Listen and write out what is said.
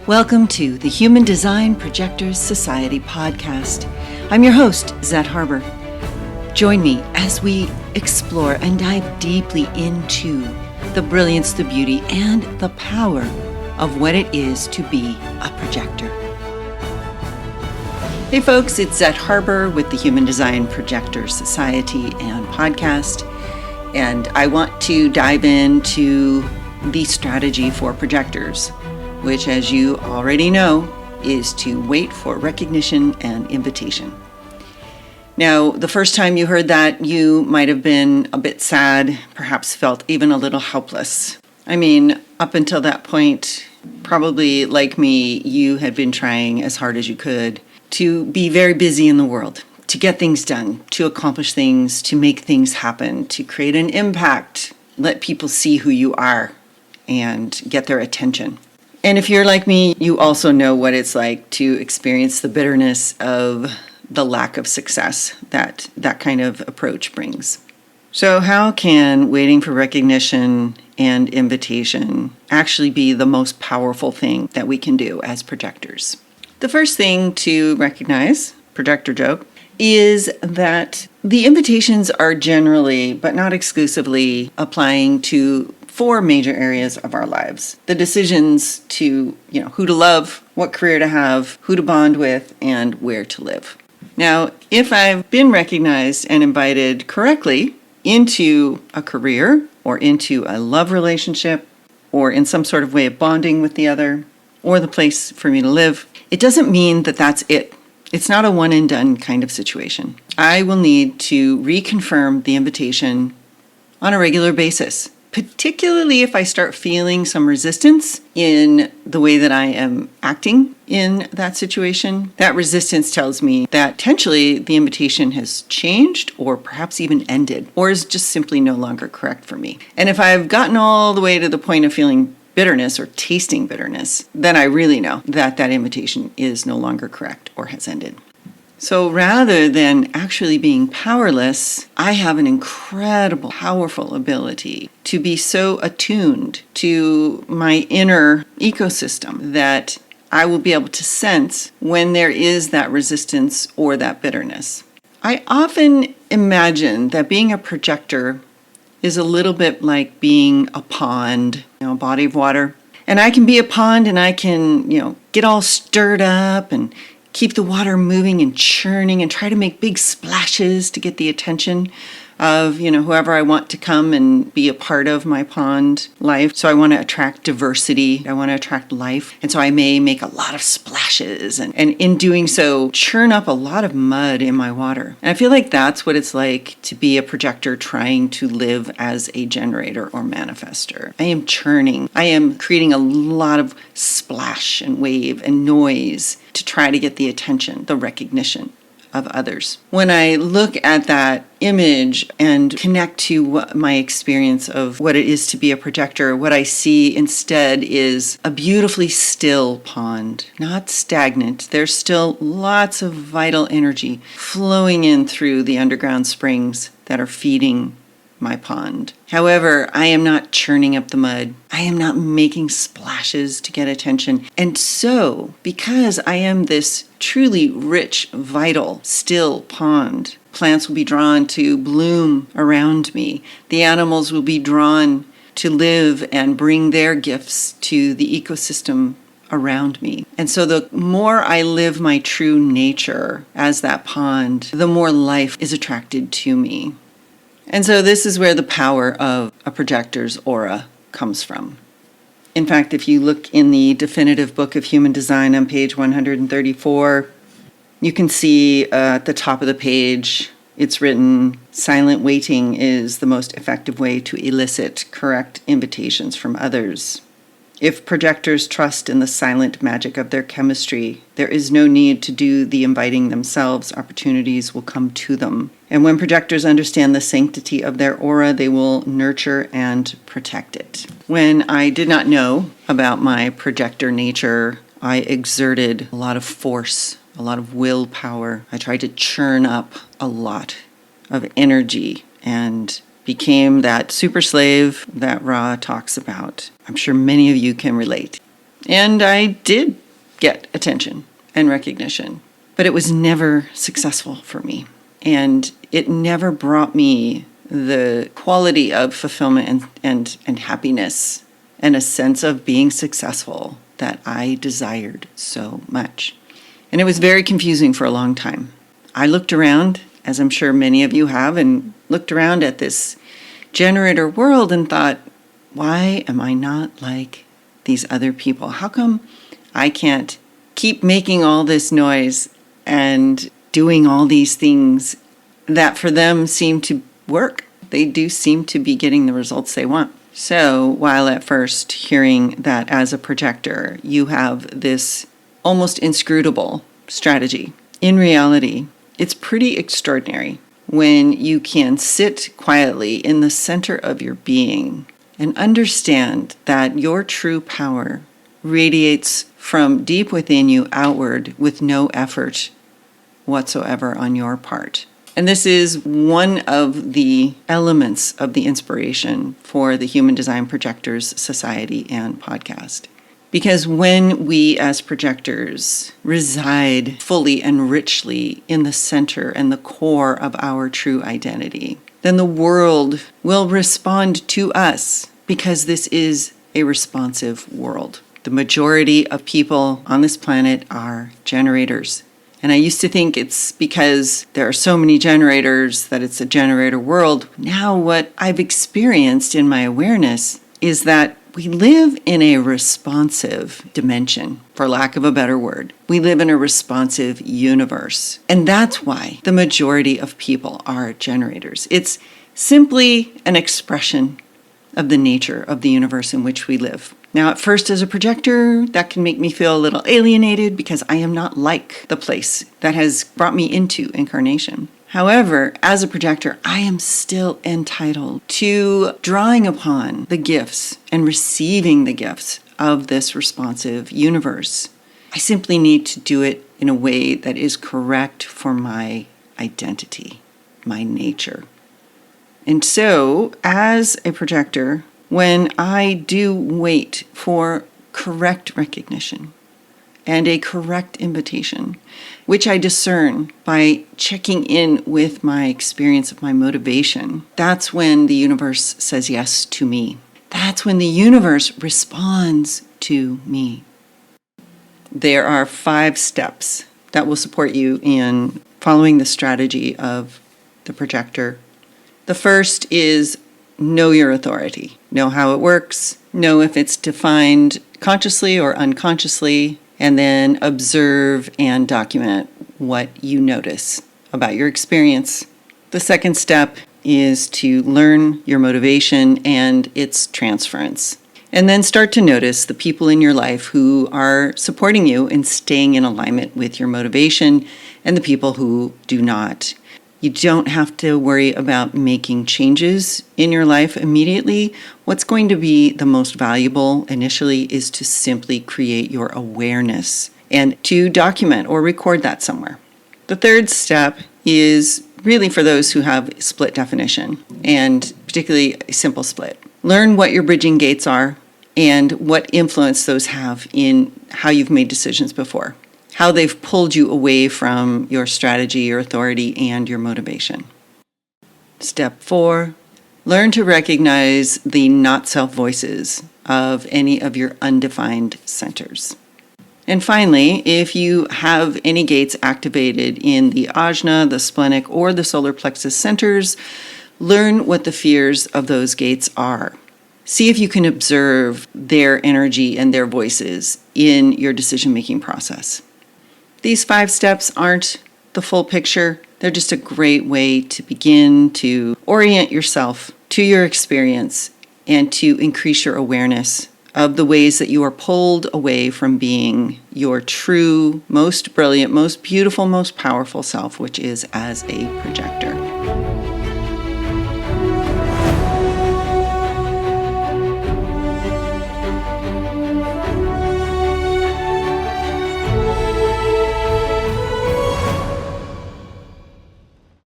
Welcome to the Human Design Projector Society podcast. I'm your host, Zet Harbor. Join me as we explore and dive deeply into the brilliance, the beauty, and the power of what it is to be a projector. Hey folks, it's Zet Harbor with the Human Design Projector Society and podcast, and I want to dive into the strategy for projectors, which, as you already know, is to wait for recognition and invitation. Now, the first time you heard that, you might have been a bit sad, perhaps felt even a little helpless. I mean, up until that point, probably like me, you had been trying as hard as you could to be very busy in the world, to get things done, to accomplish things, to make things happen, to create an impact, let people see who you are and get their attention. And if you're like me, you also know what it's like to experience the bitterness of the lack of success that kind of approach brings. So how can waiting for recognition and invitation actually be the most powerful thing that we can do as projectors? The first thing to recognize, projector joke, is that the invitations are generally, but not exclusively, applying to four major areas of our lives. The decisions to, who to love, what career to have, who to bond with, and where to live. Now, if I've been recognized and invited correctly into a career or into a love relationship or in some sort of way of bonding with the other or the place for me to live, it doesn't mean that that's it. It's not a one and done kind of situation. I will need to reconfirm the invitation on a regular basis, particularly if I start feeling some resistance in the way that I am acting in that situation. That resistance tells me that potentially the invitation has changed or perhaps even ended or is just simply no longer correct for me. And if I've gotten all the way to the point of feeling bitterness or tasting bitterness, then I really know that that invitation is no longer correct or has ended. So rather than actually being powerless, I have an incredible, powerful ability to be so attuned to my inner ecosystem that I will be able to sense when there is that resistance or that bitterness. I often imagine that being a projector is a little bit like being a pond, a body of water. And I can be a pond and I can, get all stirred up and keep the water moving and churning and try to make big splashes to get the attention of, whoever I want to come and be a part of my pond life. So I want to attract diversity. I want to attract life. And so I may make a lot of splashes and in doing so, churn up a lot of mud in my water. And I feel like that's what it's like to be a projector trying to live as a generator or manifester. I am churning. I am creating a lot of splash and wave and noise to try to get the attention, the recognition of others. When I look at that image and connect to my experience of what it is to be a projector, what I see instead is a beautifully still pond, not stagnant. There's still lots of vital energy flowing in through the underground springs that are feeding my pond. However, I am not churning up the mud. I am not making splashes to get attention. And so, because I am this truly rich, vital, still pond, plants will be drawn to bloom around me. The animals will be drawn to live and bring their gifts to the ecosystem around me. And so the more I live my true nature as that pond, the more life is attracted to me. And so this is where the power of a projector's aura comes from. In fact, if you look in the definitive book of Human Design on page 134, you can see at the top of the page, it's written, "Silent waiting is the most effective way to elicit correct invitations from others. If projectors trust in the silent magic of their chemistry, there is no need to do the inviting themselves. Opportunities will come to them. And when projectors understand the sanctity of their aura, they will nurture and protect it." When I did not know about my projector nature, I exerted a lot of force, a lot of willpower. I tried to churn up a lot of energy and became that super slave that Ra talks about. I'm sure many of you can relate. And I did get attention and recognition. But it was never successful for me. And it never brought me the quality of fulfillment and happiness and a sense of being successful that I desired so much. And it was very confusing for a long time. I looked around, as I'm sure many of you have, and looked around at this generator world and thought, why am I not like these other people? How come I can't keep making all this noise and doing all these things that for them seem to work? They do seem to be getting the results they want. So while at first hearing that as a projector, you have this almost inscrutable strategy, in reality, it's pretty extraordinary when you can sit quietly in the center of your being and understand that your true power radiates from deep within you outward with no effort whatsoever on your part. And this is one of the elements of the inspiration for the Human Design Projectors Society and podcast. Because when we as projectors reside fully and richly in the center and the core of our true identity, then the world will respond to us because this is a responsive world. The majority of people on this planet are generators. And I used to think it's because there are so many generators that it's a generator world. Now what I've experienced in my awareness is that we live in a responsive dimension, for lack of a better word. We live in a responsive universe. And that's why the majority of people are generators. It's simply an expression of the nature of the universe in which we live. Now, at first, as a projector, that can make me feel a little alienated because I am not like the place that has brought me into incarnation. However, as a projector, I am still entitled to drawing upon the gifts and receiving the gifts of this responsive universe. I simply need to do it in a way that is correct for my identity, my nature. And so, as a projector, when I do wait for correct recognition and a correct invitation, which I discern by checking in with my experience of my motivation, that's when the universe says yes to me. That's when the universe responds to me. There are 5 steps that will support you in following the strategy of the projector. The first is know your authority. Know how it works. Know if it's defined consciously or unconsciously. And then observe and document what you notice about your experience. The second step is to learn your motivation and its transference. And then start to notice the people in your life who are supporting you in staying in alignment with your motivation and the people who do not. You don't have to worry about making changes in your life immediately. What's going to be the most valuable initially is to simply create your awareness and to document or record that somewhere. The third step is really for those who have split definition, and particularly a simple split. Learn what your bridging gates are and what influence those have in how you've made decisions before, how they've pulled you away from your strategy, your authority, and your motivation. Step 4, learn to recognize the not-self voices of any of your undefined centers. And finally, if you have any gates activated in the ajna, the splenic, or the solar plexus centers, learn what the fears of those gates are. See if you can observe their energy and their voices in your decision-making process. These 5 steps aren't the full picture. They're just a great way to begin to orient yourself to your experience and to increase your awareness of the ways that you are pulled away from being your true, most brilliant, most beautiful, most powerful self, which is as a projector.